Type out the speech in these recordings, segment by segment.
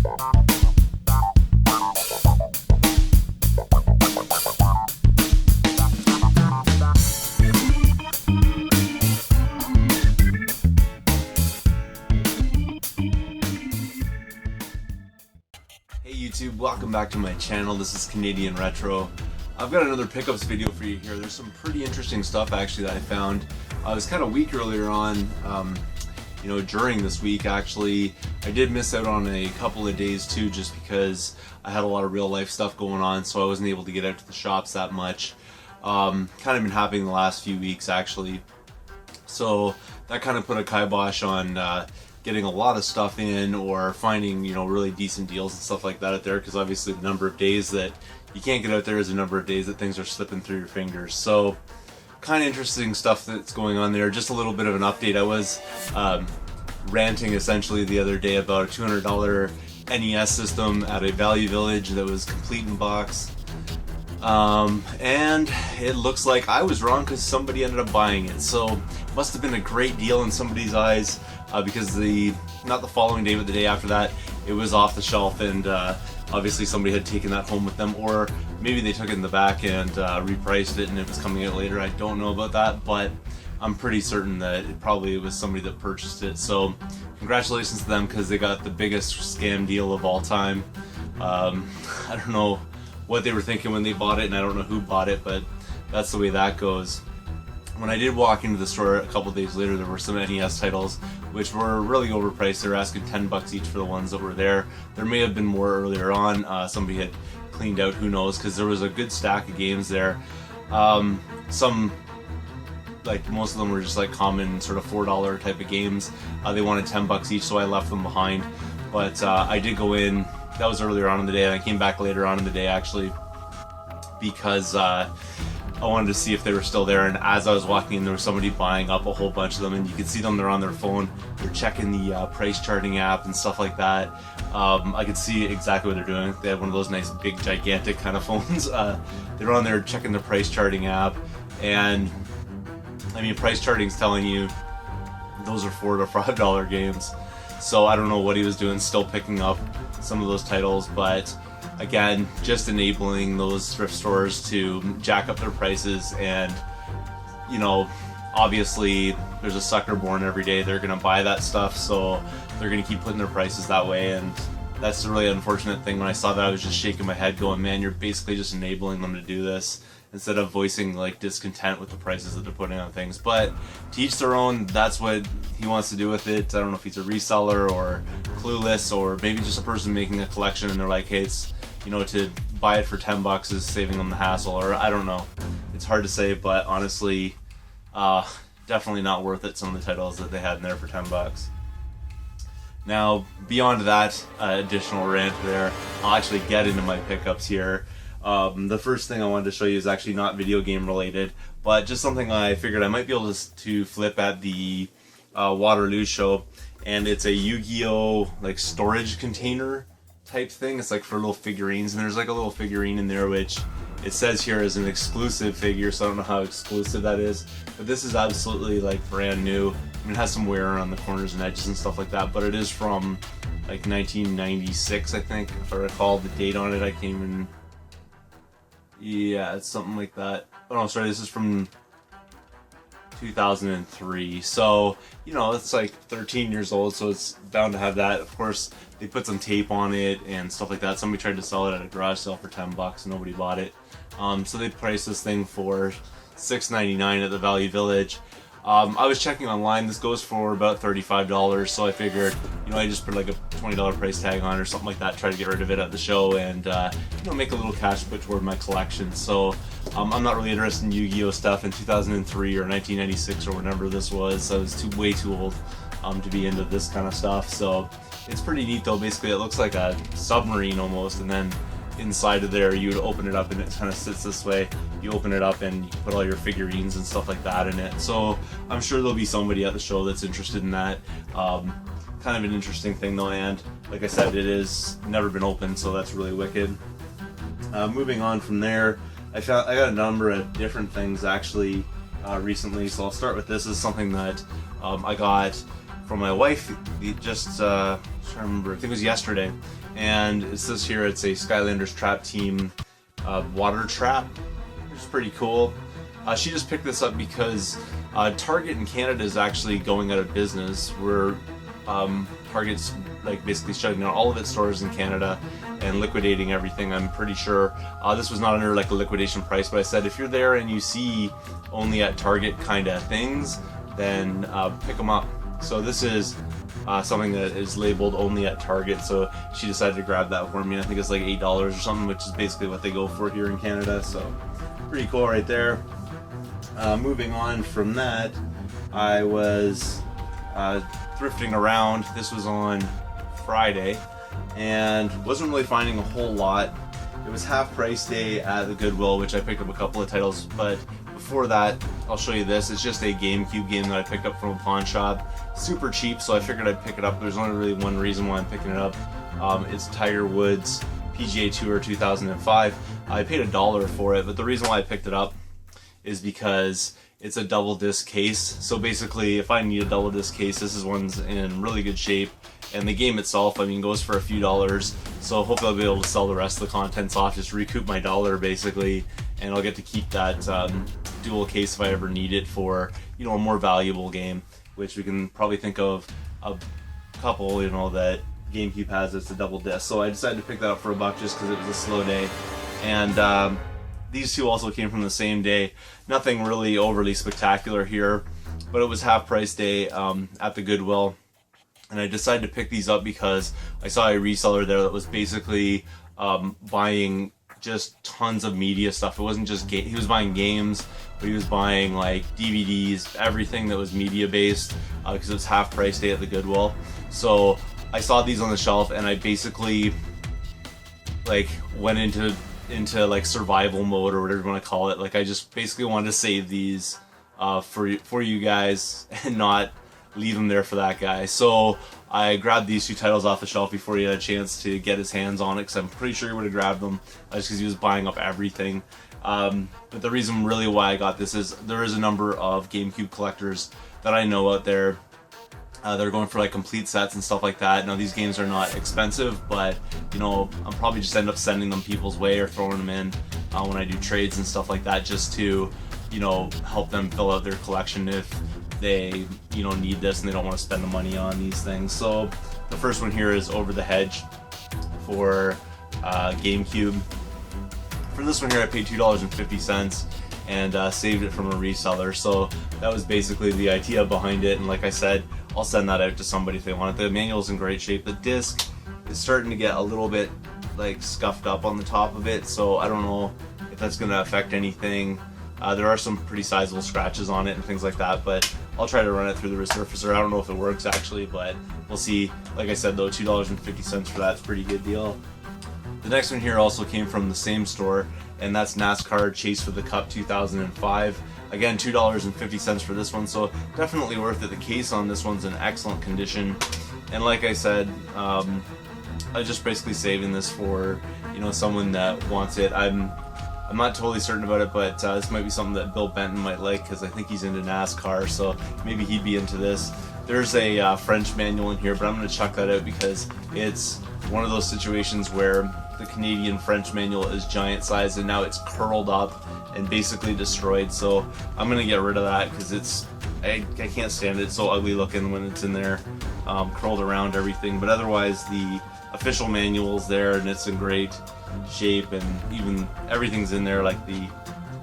Hey YouTube, welcome back to my channel. This is Canadian Retro. I've got another pickups video for you here. There's some pretty interesting stuff actually that I found. I was kind of weak earlier on, during this week actually. I did miss out on a couple of days too just because I had a lot of real life stuff going on, so I wasn't able to get out to the shops that much. Kind of been happening the last few weeks actually. So that kind of put a kibosh on getting a lot of stuff in or finding, really decent deals and stuff like that out there, because obviously the number of days that you can't get out there is the number of days that things are slipping through your fingers. So kind of interesting stuff that's going on there. Just a little bit of an update. I was ranting essentially the other day about a $200 NES system at a Value Village that was complete in box. And it looks like I was wrong because somebody ended up buying it. So it must have been a great deal in somebody's eyes, because not the following day but the day after that it was off the shelf, and obviously somebody had taken that home with them, or maybe they took it in the back and repriced it and it was coming out later. I don't know about that, but I'm pretty certain that it probably was somebody that purchased it. So congratulations to them because they got the biggest scam deal of all time. I don't know what they were thinking when they bought it, and I don't know who bought it, but that's the way that goes. When I did walk into the store a couple days later, there were some NES titles which were really overpriced. They were asking $10 each for the ones that were there. There may have been more earlier on. Somebody had cleaned out, who knows, because there was a good stack of games there. Some, like most of them, were just like common sort of $4 type of games. They wanted $10 each, so I left them behind. But I did go in. That was earlier on in the day, and I came back later on in the day actually because I wanted to see if they were still there. And as I was walking in, there was somebody buying up a whole bunch of them, and you could see them. They're on their phone. They're checking the price charting app and stuff like that. I could see exactly what they're doing. They had one of those nice big gigantic kind of phones. They were on there checking the price charting app, and I mean, price charting's telling you those are $4 to $5 games. So I don't know what he was doing, still picking up some of those titles, but again, just enabling those thrift stores to jack up their prices. And obviously there's a sucker born every day. They're gonna buy that stuff, so they're gonna keep putting their prices that way. And that's the really unfortunate thing. When I saw that, I was just shaking my head going, man, you're basically just enabling them to do this instead of voicing like discontent with the prices that they're putting on things. But to each their own. That's what he wants to do with it. I don't know if he's a reseller or clueless, or maybe just a person making a collection and they're like, hey, it's, to buy it for $10 is saving them the hassle, or I don't know. It's hard to say, but honestly, definitely not worth it, some of the titles that they had in there for $10. Now, beyond that additional rant there, I'll actually get into my pickups here. The first thing I wanted to show you is actually not video game related, but just something I figured I might be able to flip at the Waterloo show, and it's a Yu-Gi-Oh! Like storage container type thing. It's like for little figurines, and there's like a little figurine in there which it says here is an exclusive figure, so I don't know how exclusive that is, but this is absolutely like brand new. I mean, it has some wear on the corners and edges and stuff like that, but it is from like 1996, I think, if I recall the date on it. I can't even... Yeah, it's something like that. Oh no, sorry, this is from 2003. So, it's like 13 years old, so it's bound to have that. Of course, they put some tape on it and stuff like that. Somebody tried to sell it at a garage sale for $10. Nobody bought it. So they priced this thing for $6.99 at the Value Village. I was checking online. This goes for about $35, so I figured, I just put like a $20 price tag on it or something like that, try to get rid of it at the show, and make a little cash to put toward my collection. So I'm not really interested in Yu-Gi-Oh stuff in 2003 or 1996 or whenever this was. I was way too old to be into this kind of stuff. So it's pretty neat though. Basically, it looks like a submarine almost, and then inside of there you would open it up and it kind of sits this way. You open it up and you can put all your figurines and stuff like that in it. So I'm sure there'll be somebody at the show that's interested in that. Kind of an interesting thing though, and like I said, it is never been opened, so that's really wicked. Moving on from there, I got a number of different things actually recently, so I'll start with this. This is something that I got from my wife just trying to remember, I think it was yesterday, and it says here it's a Skylanders Trap Team water trap, which is pretty cool. She just picked this up because Target in Canada is actually going out of business. Where Target's like basically shutting down all of its stores in Canada and liquidating everything. I'm pretty sure this was not under like a liquidation price, but I said if you're there and you see only at Target kind of things, then pick them up. So this is something that is labeled only at Target, so she decided to grab that for me. I think it's like $8 or something, which is basically what they go for here in Canada, so pretty cool right there. Moving on from that, I was thrifting around. This was on Friday, and wasn't really finding a whole lot. It was half price day at the Goodwill, which I picked up a couple of titles, but before that, I'll show you this. It's just a GameCube game that I picked up from a pawn shop. Super cheap, so I figured I'd pick it up. There's only really one reason why I'm picking it up. It's Tiger Woods PGA Tour 2005. I paid $1 for it, but the reason why I picked it up is because it's a double disc case. So basically, if I need a double disc case, this is one's in really good shape. And the game itself, I mean, goes for a few dollars. So hopefully I'll be able to sell the rest of the contents off, just recoup my $1 basically, and I'll get to keep that dual case if I ever need it for, you know, a more valuable game, which we can probably think of a couple, you know, that GameCube has. It's a double disc. So I decided to pick that up for $1 just because it was a slow day. And these two also came from the same day. Nothing really overly spectacular here, but it was half price day at the Goodwill. And I decided to pick these up because I saw a reseller there that was basically buying just tons of media stuff. It wasn't just he was buying games, but he was buying like DVDs, everything that was media based, because it was half price day at the Goodwill. So I saw these on the shelf, and I basically like went into like survival mode, or whatever you want to call it. Like I just basically wanted to save these for you guys and not leave them there for that guy. So I grabbed these two titles off the shelf before he had a chance to get his hands on it, because I'm pretty sure he would have grabbed them just because he was buying up everything. But the reason really why I got this is there is a number of GameCube collectors that I know out there that are going for like complete sets and stuff like that. Now these games are not expensive, but you know, I'll probably just end up sending them people's way or throwing them in when I do trades and stuff like that, just to, you know, help them fill out their collection if they, you know, need this and they don't want to spend the money on these things. So the first one here is Over the Hedge for GameCube. For this one here, I paid $2.50 and saved it from a reseller. So that was basically the idea behind it. And like I said, I'll send that out to somebody if they want it. The manual's in great shape. The disc is starting to get a little bit like scuffed up on the top of it, so I don't know if that's going to affect anything. There are some pretty sizable scratches on it and things like that, but I'll try to run it through the resurfacer. I don't know if it works actually, but we'll see. Like I said though, $2.50 for that's a pretty good deal. The next one here also came from the same store, and that's NASCAR Chase for the Cup 2005. Again, $2.50 for this one, so definitely worth it. The case on this one's in excellent condition, and like I said, I'm just basically saving this for, you know, someone that wants it. I'm not totally certain about it, but this might be something that Bill Benton might like, because I think he's into NASCAR, so maybe he'd be into this. There's a French manual in here, but I'm going to chuck that out because it's one of those situations where the Canadian French manual is giant size and now it's curled up and basically destroyed, so I'm going to get rid of that because I can't stand it. It's so ugly looking when it's in there, curled around everything. But otherwise, the official manual's there and it's in great shape, and even everything's in there, like the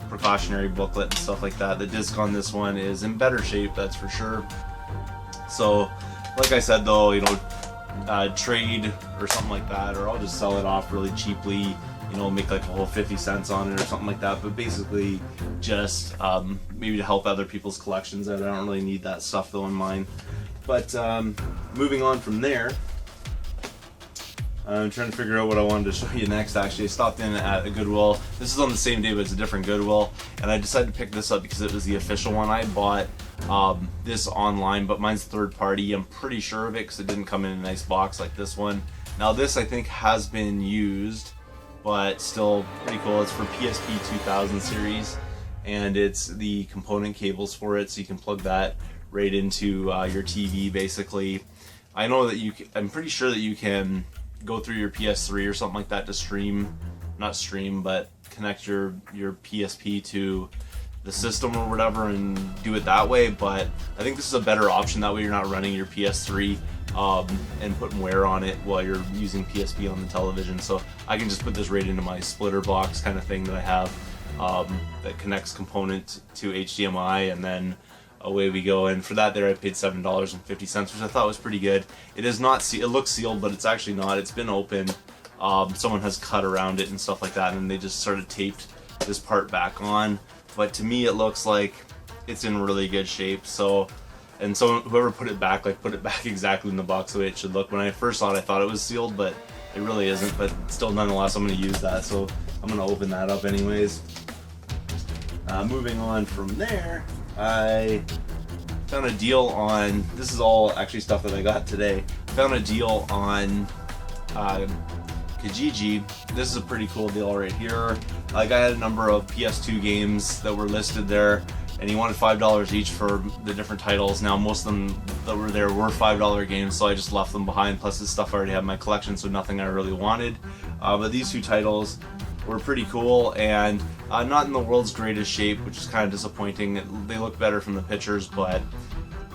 precautionary booklet and stuff like that. The disc on this one is in better shape, that's for sure. So like I said though, you know, trade or something like that, or I'll just sell it off really cheaply, you know, make like a whole 50 cents on it or something like that, but basically just maybe to help other people's collections out. I don't really need that stuff though in mine. But moving on from there, I'm trying to figure out what I wanted to show you next. Actually, I stopped in at a Goodwill. This is on the same day, but it's a different Goodwill, and I decided to pick this up because it was the official one. I bought this online, but mine's third party. I'm pretty sure of it because it didn't come in a nice box like this one. Now this I think has been used, but still pretty cool. It's for PSP 2000 series, and it's the component cables for it, so you can plug that right into your TV basically. I know that I'm pretty sure that you can go through your PS3 or something like that to stream, not stream, but connect your PSP to the system or whatever and do it that way. But I think this is a better option. That way you're not running your PS3 and putting wear on it while you're using PSP on the television. So I can just put this right into my splitter box kind of thing that I have that connects component to HDMI, and then away we go. And for that there I paid $7.50, which I thought was pretty good. It is not it looks sealed, but it's actually not. It's been opened. Someone has cut around it and stuff like that, and they just sort of taped this part back on. But to me it looks like it's in really good shape. So whoever put it back, like, put it back exactly in the box the way it should look. When I first saw it I thought it was sealed, but it really isn't. But still, nonetheless, I'm going to use that, so I'm going to open that up anyways. Moving on from there, I found a deal on, this is all actually stuff that I got today. I found a deal on Kijiji. This is a pretty cool deal right here. Like, I had a number of PS2 games that were listed there, and he wanted $5 each for the different titles. Now, most of them that were there were $5 games, so I just left them behind. Plus, this stuff I already had in my collection, so nothing I really wanted. But these two titles were pretty cool, and not in the world's greatest shape, which is kind of disappointing. They look better from the pictures, but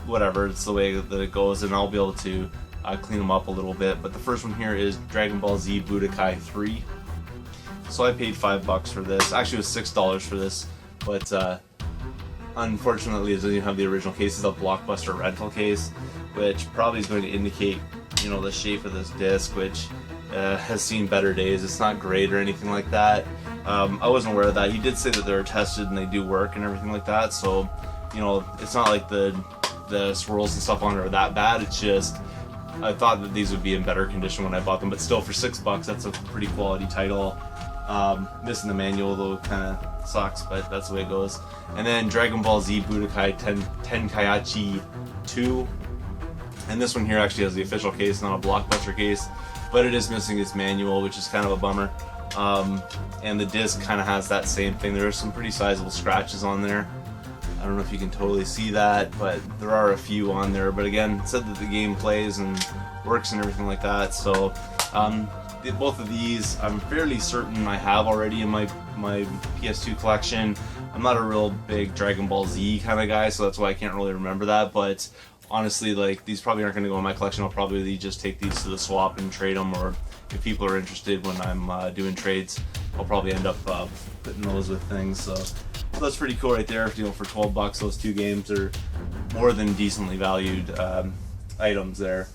whatever, it's the way that it goes, and I'll be able to clean them up a little bit. But the first one here is Dragon Ball Z Budokai 3. So I paid $5 for this. Actually, it was $6 for this, but unfortunately, it doesn't even have the original case. It's a Blockbuster rental case, which probably is going to indicate, you know, the shape of this disc, which has seen better days. It's not great or anything like that. I wasn't aware of that. He did say that they're tested and they do work and everything like that. So, you know, it's not like the swirls and stuff on it are that bad. It's just, I thought that these would be in better condition when I bought them, but still, for $6, that's a pretty quality title. Missing the manual though kind of sucks, but that's the way it goes. And then Dragon Ball Z Budokai Tenkaichi 2. And this one here actually has the official case, not a Blockbuster case, but it is missing its manual, which is kind of a bummer. And the disc kind of has that same thing. There are some pretty sizable scratches on there. I don't know if you can totally see that, but there are a few on there. But again, it said that the game plays and works and everything like that. So both of these, I'm fairly certain I have already in my PS2 collection. I'm not a real big Dragon Ball Z kind of guy, so that's why I can't really remember that. But honestly, like, these probably aren't going to go in my collection. I'll probably just take these to the swap and trade them, or if people are interested when I'm doing trades, I'll probably end up putting those with things. So that's pretty cool right there. You know, for $12, those two games are more than decently valued items there.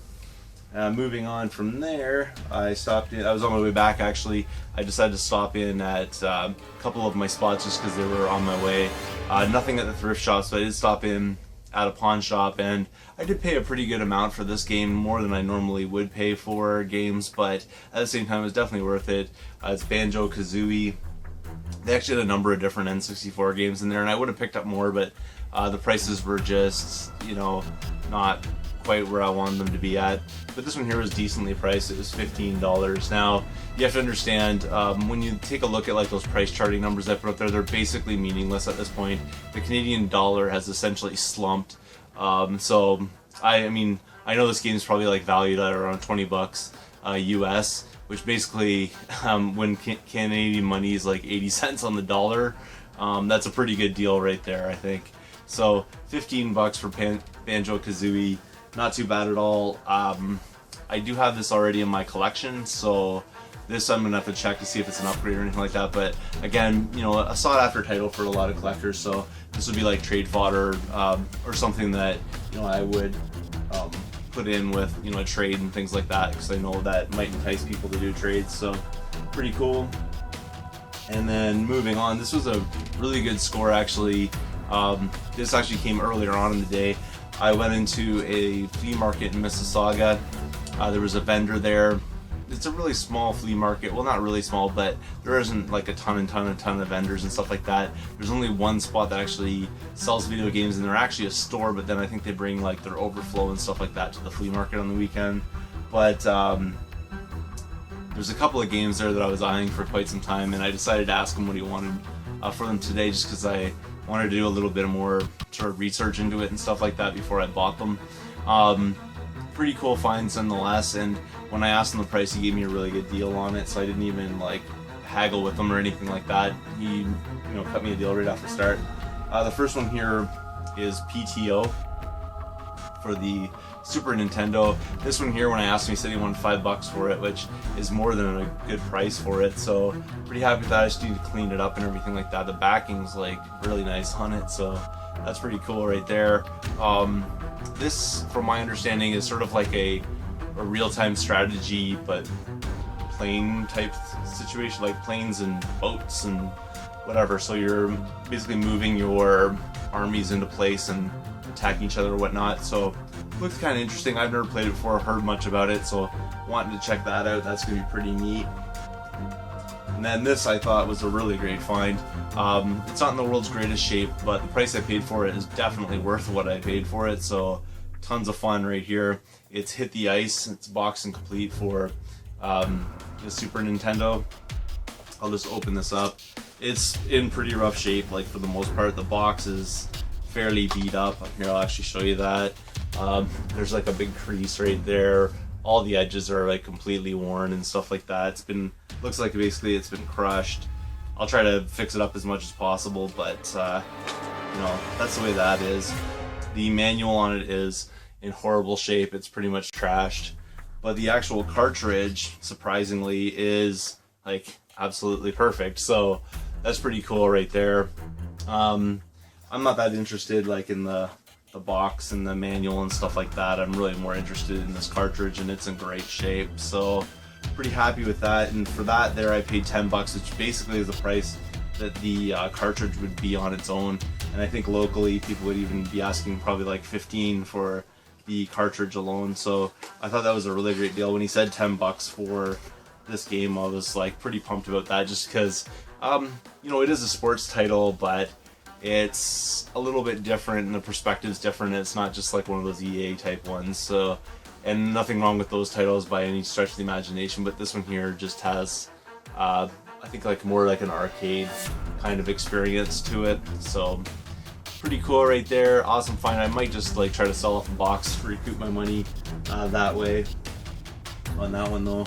Moving on from there, I stopped in. I was on my way back actually. I decided to stop in at a couple of my spots just because they were on my way. Nothing at the thrift shops, but I did stop in at a pawn shop, and I did pay a pretty good amount for this game, more than I normally would pay for games, but at the same time it was definitely worth it. It's Banjo-Kazooie. They actually had a number of different N64 games in there, and I would have picked up more, but the prices were just, you know, not quite where I wanted them to be at. But this one here was decently priced. It was $15. Now, you have to understand, when you take a look at like those price charting numbers I put up there, they're basically meaningless at this point. The Canadian dollar has essentially slumped. So I mean, I know this game is probably like valued at around $20 US, which basically, when Canadian money is like 80 cents on the dollar, that's a pretty good deal right there, I think. So $15 for Banjo-Kazooie, not too bad at all. I do have this already in my collection, so this I'm gonna have to check to see if it's an upgrade or anything like that. But again, you know, a sought after title for a lot of collectors, so this would be like trade fodder, or something that, you know, I would put in with, you know, a trade and things like that, because I know that might entice people to do trades. So pretty cool. And then moving on, this was a really good score actually. This actually came earlier on in the day. I went into a flea market in Mississauga. There was a vendor there. It's a really small flea market. Well, not really small, but there isn't like a ton of vendors and stuff like that. There's only one spot that actually sells video games, and they're actually a store, but then I think they bring like their overflow and stuff like that to the flea market on the weekend. But there's a couple of games there that I was eyeing for quite some time, and I decided to ask him what he wanted for them today, just because I wanted to do a little bit more sort of research into it and stuff like that before I bought them. pretty cool finds nonetheless. And when I asked him the price, he gave me a really good deal on it, so I didn't even like haggle with him or anything like that. He cut me a deal right off the start. The first one here is PTO for the Super Nintendo. This one here, when I asked him, he said he wanted $5 for it, which is more than a good price for it. So pretty happy with that. I just need to clean it up and everything like that. The backing's like really nice on it, so that's pretty cool right there. This, from my understanding, is sort of like a real-time strategy, but plane type situation, like planes and boats and whatever. So you're basically moving your armies into place and attacking each other or whatnot. So looks kind of interesting. I've never played it before, heard much about it, so wanting to check that out. That's gonna be pretty neat. And then this I thought was a really great find. It's not in the world's greatest shape, but the price I paid for it is definitely worth what I paid for it. So tons of fun right here. It's Hit the Ice. It's boxed and complete for the Super Nintendo. I'll just open this up. It's in pretty rough shape, like for the most part. The box is fairly beat up. Here, I'll actually show you that. There's like a big crease right there. All the edges are like completely worn and stuff like that. Looks like basically it's been crushed. I'll try to fix it up as much as possible, but that's the way that is. The manual on it is in horrible shape. It's pretty much trashed, but the actual cartridge, surprisingly, is like absolutely perfect. So that's pretty cool right there. I'm not that interested like in the box and the manual and stuff like that. I'm really more interested in this cartridge, and it's in great shape. So pretty happy with that. And for that there I paid $10, which basically is the price that the cartridge would be on its own. And I think locally people would even be asking probably like $15 for the cartridge alone. So I thought that was a really great deal. When he said $10 for this game, I was like pretty pumped about that, just because it is a sports title, but it's a little bit different and the perspective's different. It's not just like one of those EA type ones. So, and nothing wrong with those titles by any stretch of the imagination, but this one here just has I think like more like an arcade kind of experience to it. So pretty cool right there. Awesome find. I might just like try to sell off a box to recoup my money that way on that one though.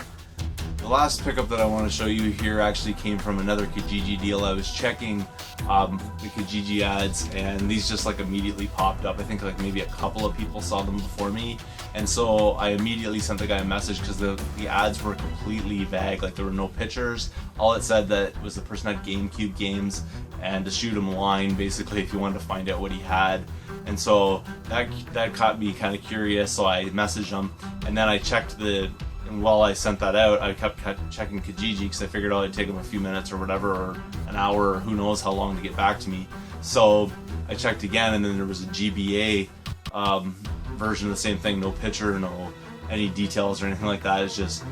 The last pickup that I want to show you here actually came from another Kijiji deal. I was checking the Kijiji ads, and these just like immediately popped up. I think like maybe a couple of people saw them before me, and so I immediately sent the guy a message because the ads were completely vague. Like there were no pictures. All it said that was the person had GameCube games, and to shoot him a line basically if you wanted to find out what he had. And so that caught me kind of curious, so I messaged him, and then I checked and while I sent that out, I kept checking Kijiji because I figured it'd take them a few minutes or whatever, or an hour, or who knows how long to get back to me. So I checked again, and then there was a GBA version of the same thing. No picture, no any details or anything like that. It's just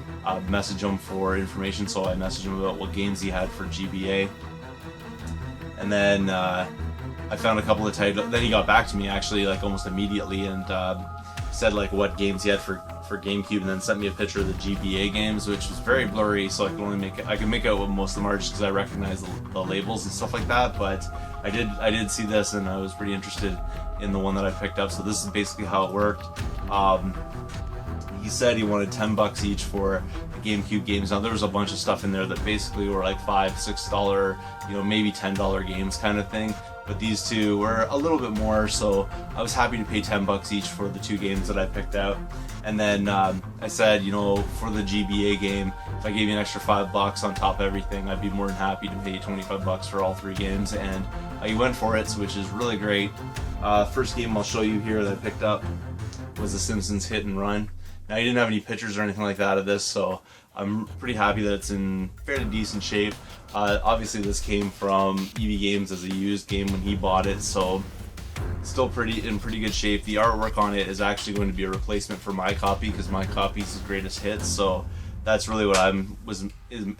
message him for information. So I messaged him about what games he had for GBA, and then I found a couple of titles. Then he got back to me actually like almost immediately and said like what games he had for GameCube, and then sent me a picture of the GBA games, which was very blurry, so I can make out what most of them are just because I recognize the labels and stuff like that. But I did see this, and I was pretty interested in the one that I picked up. So this is basically how it worked. He said he wanted $10 each for the GameCube games. Now there was a bunch of stuff in there that basically were like $5, $6, maybe $10 games kind of thing. But these two were a little bit more, so I was happy to pay $10 each for the two games that I picked out. And then I said, for the GBA game, if I gave you an extra $5 on top of everything, I'd be more than happy to pay $25 for all three games. And he went for it, which is really great. First game I'll show you here that I picked up was The Simpsons Hit and Run. Now, he didn't have any pictures or anything like that of this, so I'm pretty happy that it's in fairly decent shape. Obviously, this came from EV Games as a used game when he bought it, so still in pretty good shape. The artwork on it is actually going to be a replacement for my copy because my copy is his greatest hits, so that's really what am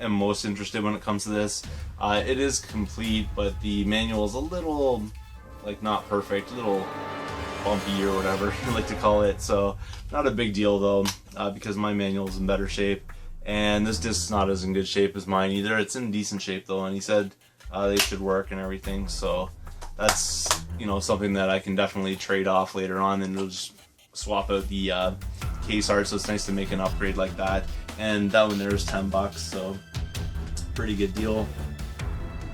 most interested when it comes to this. It is complete, but the manual is a little like not perfect, a little bumpy or whatever you like to call it. So not a big deal though, because my manual is in better shape, and this disc's not as in good shape as mine either. It's in decent shape though, and he said they should work and everything. So that's something that I can definitely trade off later on, and it'll just swap out the case art, so it's nice to make an upgrade like that. And that one there is $10, so pretty good deal.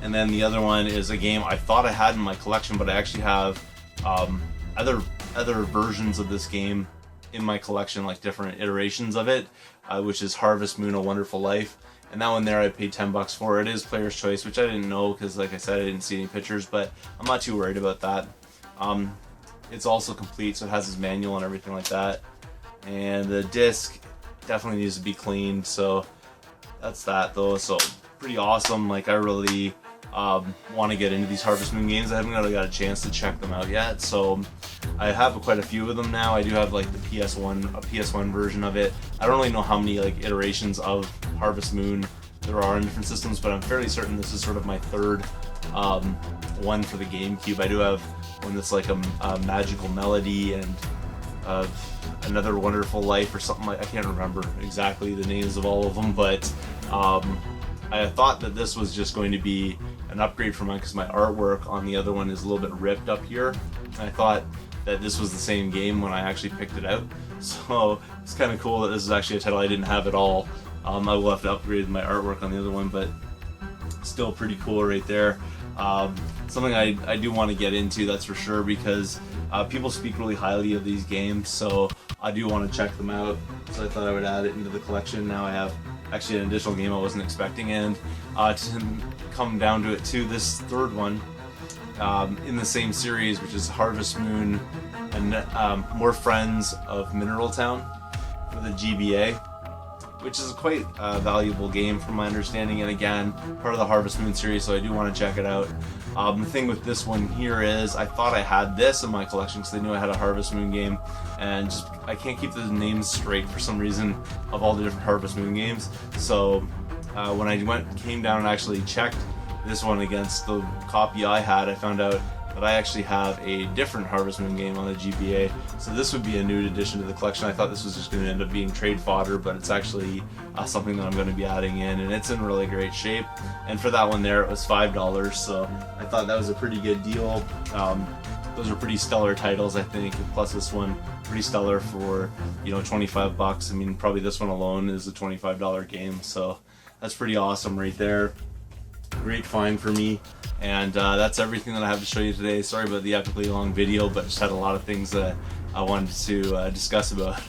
And then the other one is a game I thought I had in my collection, but I actually have other versions of this game in my collection, like different iterations of it, which is Harvest Moon: A Wonderful Life. And that one there I paid $10 for. It is player's choice, which I didn't know because, like I said, I didn't see any pictures, but I'm not too worried about that. It's also complete, so it has its manual and everything like that. And the disc definitely needs to be cleaned, so that's that though. So pretty awesome. Like, I really want to get into these Harvest Moon games. I haven't really got a chance to check them out yet, so I have quite a few of them now. I do have like the a PS1 version of it. I don't really know how many like iterations of Harvest Moon there are in different systems, but I'm fairly certain this is sort of my third one for the GameCube. I do have one that's like a Magical Melody and Another Wonderful Life or something like. I can't remember exactly the names of all of them, but I thought that this was just going to be an upgrade for mine because my artwork on the other one is a little bit ripped up here. And I thought that this was the same game when I actually picked it out. So it's kind of cool that this is actually a title I didn't have at all. I will have to upgrade my artwork on the other one, but still pretty cool right there. Something I do want to get into, that's for sure, because people speak really highly of these games, so I do want to check them out. So I thought I would add it into the collection. Now I have actually an additional game I wasn't expecting, and to come down to it too, this third one in the same series, which is Harvest Moon and More Friends of Mineral Town for the GBA, which is a quite valuable game from my understanding, and again, part of the Harvest Moon series, so I do want to check it out. The thing with this one here is I thought I had this in my collection because I knew I had a Harvest Moon game, and just, I can't keep the names straight for some reason of all the different Harvest Moon games. So when I came down and actually checked this one against the copy I had, I found out that I actually have a different Harvest Moon game on the GBA, so this would be a new addition to the collection. I thought this was just going to end up being trade fodder, but it's actually something that I'm going to be adding in, and it's in really great shape. And for that one there, it was $5, so I thought that was a pretty good deal. Those are pretty stellar titles, I think, plus this one pretty stellar for, you know, $25. I mean, probably this one alone is a $25 game, so that's pretty awesome right there. Great find for me. And that's everything that I have to show you today. Sorry about the epically long video, but just had a lot of things that I wanted to discuss about.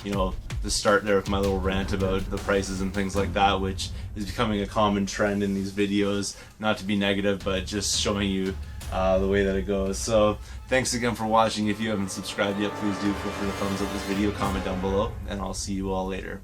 You know, the start there with my little rant about the prices and things like that, which is becoming a common trend in these videos. Not to be negative, but just showing you the way that it goes. So thanks again for watching. If you haven't subscribed yet, please do. Feel free to thumbs up this video, comment down below, and I'll see you all later.